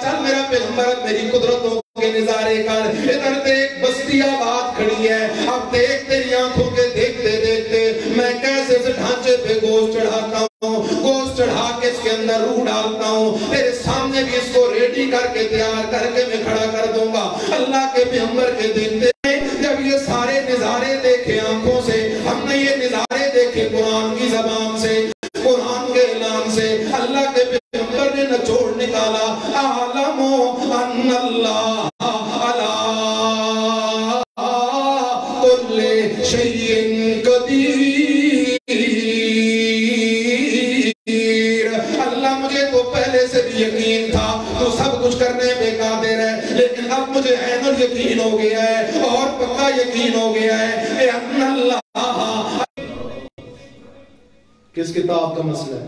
چل میرا پیغمبر میری قدرتوں کے نظارے کر، ادھر دیکھ بستی آباد کھڑی ہے، اب دیکھ تیری آنکھوں کے دیکھتے دیکھتے میں کیسے اس ڈھانچے پہ گوشت چڑھاتا ہوں، گوشت چڑھا کے اس کے اندر روح ڈالتا ہوں، تیرے سامنے بھی اس کو ریڈی کر کے تیار کر کے میں کھڑا کر دوں گا۔ اللہ کے پیغمبر کے دیکھتے ہیں جب یہ سارے نظارے دیکھے آنکھوں سے، ہم نے یہ نظارے دیکھے قرآن کی زبان سے، قرآن کے اعلان سے، اللہ کے پیغمبر نے نچوڑ نکالا اعلم ان اللہ علی کل شیء قدیر۔ اللہ مجھے تو پہلے سے بھی یقین تھا تو سب کچھ کرنے میں قادر ہے، لیکن اب مجھے عین الیقین ہو گیا ہے اور پکا یقین ہو گیا ہے کہ ان اللہ۔ کس کتاب کا مسئلہ ہے؟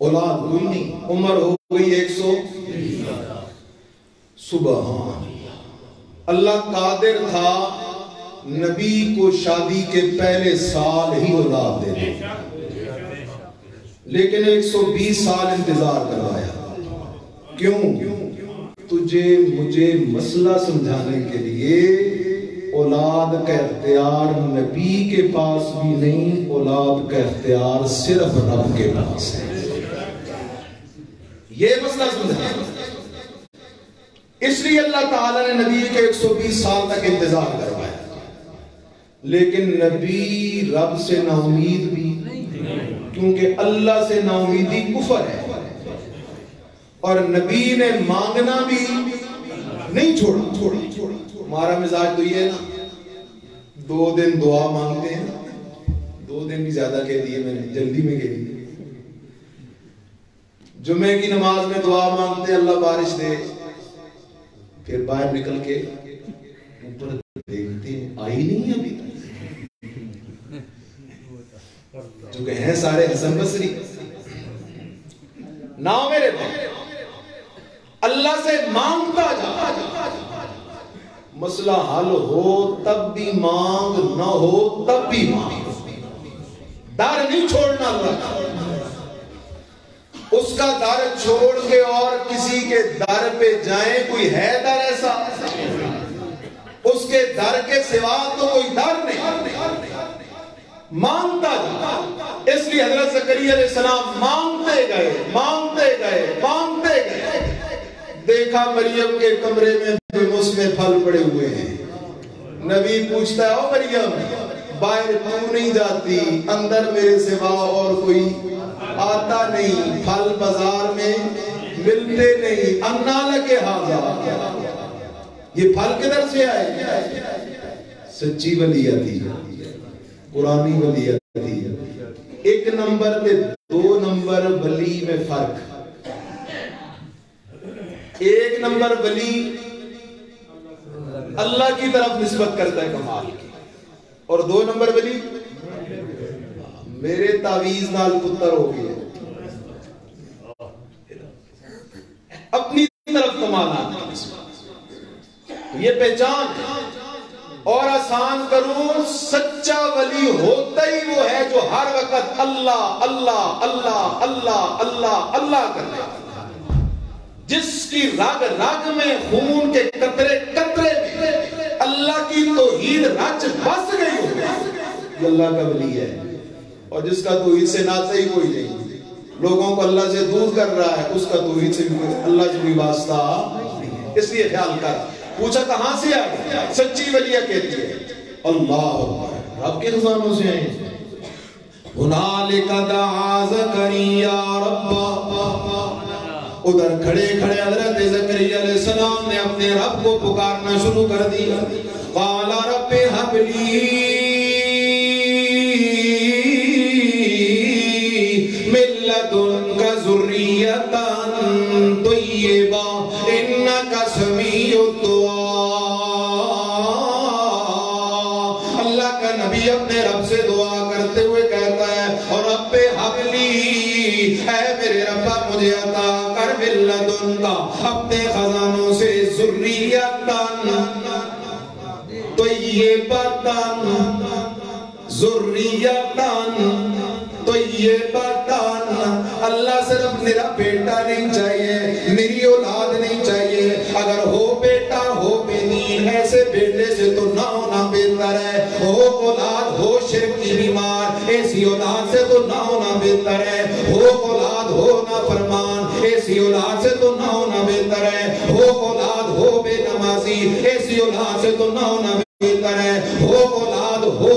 اولاد ہوئی نہیں، عمر ہو گئی 100، سبحان اللہ، قادر تھا نبی کو شادی کے پہلے سال ہی اولاد دے دے، لیکن 120 سال انتظار کروایا۔ کیوں؟ تجھے مجھے مسئلہ سمجھانے کے لیے اولاد کا اختیار نبی کے پاس بھی نہیں، اولاد کا اختیار صرف رب کے پاس ہے۔ یہ مسئلہ سمجھا، اس لیے اللہ تعالیٰ نے نبی کے 120 سال تک انتظار کروایا، لیکن نبی رب سے نا امید بھی، کیونکہ اللہ سے نا امیدی کفر ہے، اور نبی نے مانگنا بھی نہیں چھوڑا۔ ہمارا مزاج تو یہ ہے نا، 2 دن دعا مانگتے ہیں، 2 دن بھی زیادہ کہہ دیے میں نے، جلدی میں کہہ دیے۔ جمعے کی نماز میں دعا مانگتے ہیں اللہ بارش دے، پھر باہر نکل کے اوپر دیکھتے ہیں آئی نہیں ابھی تک، جو کہ ہیں سارے حسن بصری۔ نہ میرے بھائی، اللہ سے مانگتا جا، مسئلہ حل ہو تب بھی مانگ، نہ ہو تب بھی مانگ، در نہیں چھوڑنا اللہ۔ اس کا در چھوڑ کے اور کسی کے در پہ جائیں، کوئی ہے در ایسا؟ اس کے در کے سوا تو کوئی در نہیں۔ مانگتا جا، اس لیے حضرت زکریا علیہ السلام مانگتے گئے، مانگتے گئے، مانگتے گئے۔ دیکھا مریم کے کمرے میں بے موسم پھل پڑے ہوئے ہیں، نبی پوچھتا ہے او مریم باہر کیوں نہیں جاتی، اندر میرے سوا اور کوئی آتا نہیں، پھل بازار میں ملتے نہیں، انا لکے حاضا، یہ پھل کدھر سے آئے؟ سچی ولیعتی، قرآنی ولیعتی۔ 1 نمبر تے 2 نمبر ولی میں فرق۔ 1 نمبر ولی اللہ کی طرف نسبت کرتا ہے کمال کی، اور 2 نمبر ولی میرے تعویذ نال پتر ہو گئے۔ یہ پہچان ہے۔ اور آسان کروں، سچا ولی ہوتا ہی وہ ہے جو ہر وقت اللہ اللہ اللہ اللہ اللہ اللہ کرتا ہے، جس کی رگ رگ میں، خون کے قطرے قطرے میں اللہ کی توحید رچ بس گئی ہو، یہ اللہ کا ولی ہے۔ اور جس کا توحید سے ناطہ ہی کوئی نہیں، لوگوں کو اللہ سے دور کر رہا ہے، اس کا توحید سے بھی اللہ سے کوئی واسطہ نہیں ہے۔ اس لیے خیال کر، پوچھا کہاں سے آئے؟ سچی ولیہ کہتی ہے اللہ رب کے خزانوں سے آئے۔ ہنالک دعا زکریا ربا، ادھر کھڑے کھڑے حضرت زکریا علیہ السلام نے اپنے رب کو پکارنا شروع کر دیا۔ قال رب ہب لی من لدنک ذریۃ طیبہ انک سمیع الدعاء۔ اللہ کا نبی اپنے رب سے دعا کرتے ہوئے کہتا ہے، اور رب ہب لی، اے میرے ربا مجھے عطا کر من لدنک، اپنے خزانوں سے، ذریۃ طیبۃ، ذریۃ طیبۃ۔ اللہ صرف میرا بیٹا نہیں چاہیے، میری اولاد نہیں چاہیے، اگر ہو بیٹا ہو بیٹی، ایسے بیٹے سے تو نہ ہونا بہتر ہے، ہو اولاد ہو شرک کی بیمار، ایسی اولاد سے تو نہ ہونا بہتر ہے، ہو اولاد ہو نافرمان، ایسی اولاد سے تو نہ ہونا بہتر ہے، ہو اولاد ہو بے نمازی، ایسی اولاد سے تو نہ ہونا بہتر ہے، ہو اولاد ہو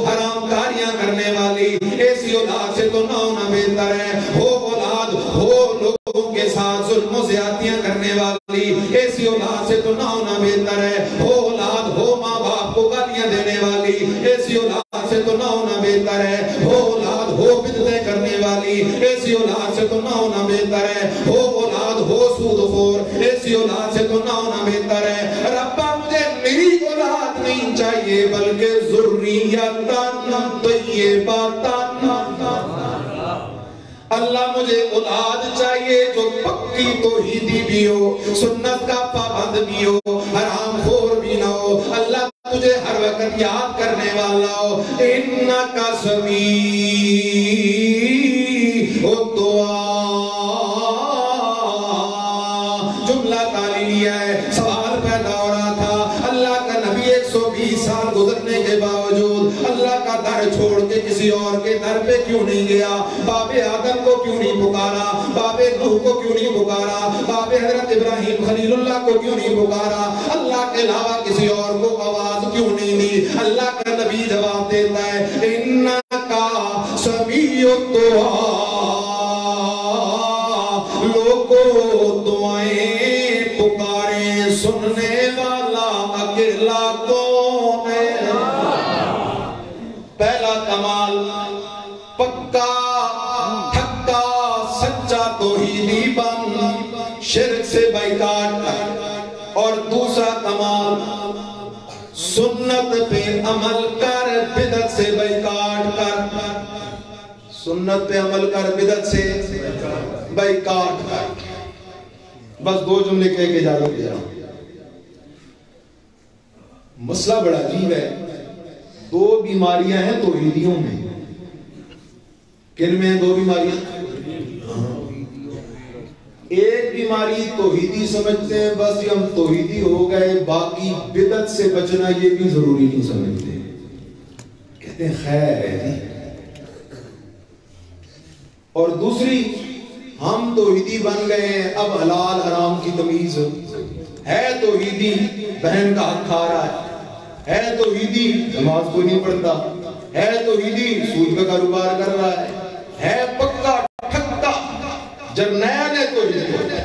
حرام کاریاں کرنے والی، ایسی اولاد سے تو نہ ہونا بہتر ہے، ہو اولاد ہو لوگوں کے ساتھ ظلم و زیادتیاں کرنے والی، ایسی اولاد سے تو نہ ہونا بہتر ہے، ہو اولاد ہو ماں باپ کو گالیاں دینے والی، ایسی اولاد سے تو نہ ہونا بہتر ہے، ہو اولاد ہو بدعتیں کرنے والی، ایسی اولاد سے تو نہ ہونا بہتر ہے، ہو اولاد ہو سود خور، ایسی اولاد سے تو نہ ہونا بہتر ہے۔ ربا مجھے میری اولاد نہیں چاہیے بلکہ ذریۃ طیبۃ۔ اللہ مجھے اولاد چاہیے جو پکی توحیدی بھی ہو، سنت کا پابند بھی ہو، حرام خور بھی نہ ہو، اللہ تجھے ہر وقت یاد کرنے والا ہو۔ انک سمیع الدعاء، جملہ تعلیلیہ ہے، سوال پیدا ہو رہا تھا، اللہ کا نبی 120 سال گزرنے کے باوجود اللہ کا در چھوڑ کے کسی اور کے در پہ کیوں نہیں گیا؟ باب آدم کو کیوں نہیں پکارا؟ باب نوح کو کیوں نہیں پکارا؟ باب حضرت ابراہیم خلیل اللہ کو کیوں نہیں پکارا؟ اللہ کے علاوہ کسی اور کو آواز کیوں نہیں دی؟ اللہ کا نبی جواب دیتا ہے، انکا سمیع الدعاء، لوگوں دعائیں پکاریں سننے والا اکیلا کون ہے؟ پہلا کمال پکا ٹھکا سچا توحیدی بن، شرک سے بائیکاٹ کر، اور دوسرا کمال سنت پہ عمل کر، بدعت سے بائیکاٹ کر، سنت پہ عمل کر، بدعت سے بائیکاٹ کر۔ بس دو جملے کہہ کے اجازت دے رہا ہوں۔ مسئلہ بڑا عجیب ہے، دو بیماریاں ہیں توحیدیوں میں۔ کن میں ہیں دو بیماریاں؟ ایک بیماری توحیدی سمجھتے ہیں، بس یہ ہم توحیدی ہو گئے، باقی بدعت سے بچنا یہ بھی ضروری نہیں سمجھتے، کہتے ہیں خیر ہے جی۔ اور دوسری، ہم توحیدی بن گئے ہیں، اب حلال حرام کی تمیز ہے، توحیدی بہن کا حق کھا رہا ہے توحیدی نماز کوئی نہیں پڑھتا، ہے توحیدی سود کا کاروبار کر رہا ہے پکا ٹھکا جرنیل ہے توحیدی،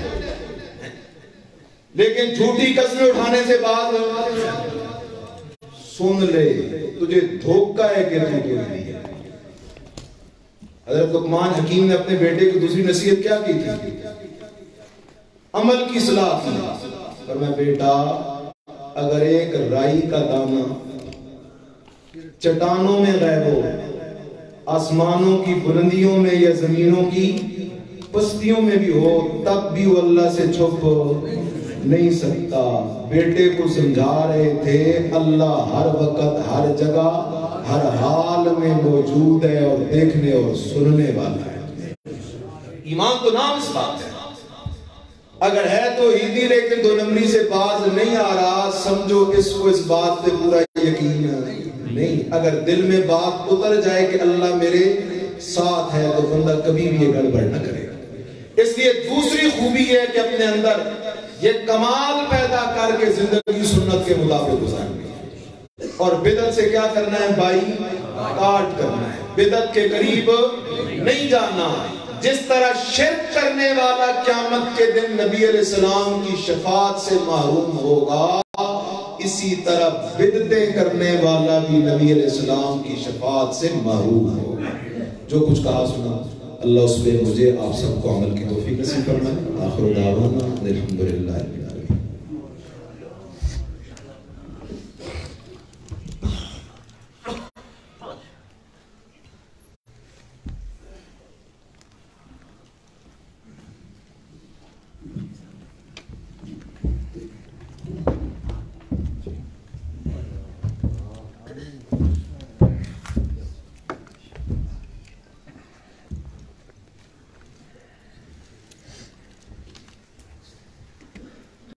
لیکن جھوٹی قسمیں اٹھانے سے بعد سن لے تجھے دھوکہ ہے کہ تو توحیدی ہے۔ حضرت لقمان حکیم نے اپنے بیٹے کی دوسری نصیحت کیا کی تھی؟ عمل کی صلاح کی، فرمایا بیٹا اگر ایک رائی کا دانہ چٹانوں میں غائب ہو، آسمانوں کی بلندیوں میں یا زمینوں کی پستیوں میں بھی ہو، تب بھی وہ اللہ سے چھپ نہیں سکتا. بیٹے کو سمجھا رہے تھے اللہ ہر وقت ہر جگہ ہر حال میں موجود ہے اور دیکھنے اور سننے والا ہے. ایمان تو نام اس بات ہے. اگر ہے تو عیدی لیکن دو نمبری سے باز نہیں آ رہا، سمجھو اس کو اس بات پہ پورا یقین نہیں. اگر دل میں بات اتر جائے کہ اللہ میرے ساتھ ہے تو بندہ کبھی بھی یہ گڑبڑ نہ کرے. اس لیے دوسری خوبی ہے کہ اپنے اندر یہ کمال پیدا کر کے زندگی سنت کے مطابق گزارنی ہے. اور بدعت سے کیا کرنا ہے بھائی؟ کاٹ کرنا ہے. بدعت کے قریب نہیں جانا. جس طرح شرک کرنے والا قیامت کے دن نبی علیہ السلام کی شفاعت سے محروم ہوگا، اسی طرح بدعتیں کرنے والا بھی نبی علیہ السلام کی شفاعت سے محروم ہوگا. جو کچھ کہا سنا اللہ اس پہ مجھے آپ سب کو عمل کی توفیق نصیب فرمائے. آخر دعوانا الحمدللہ.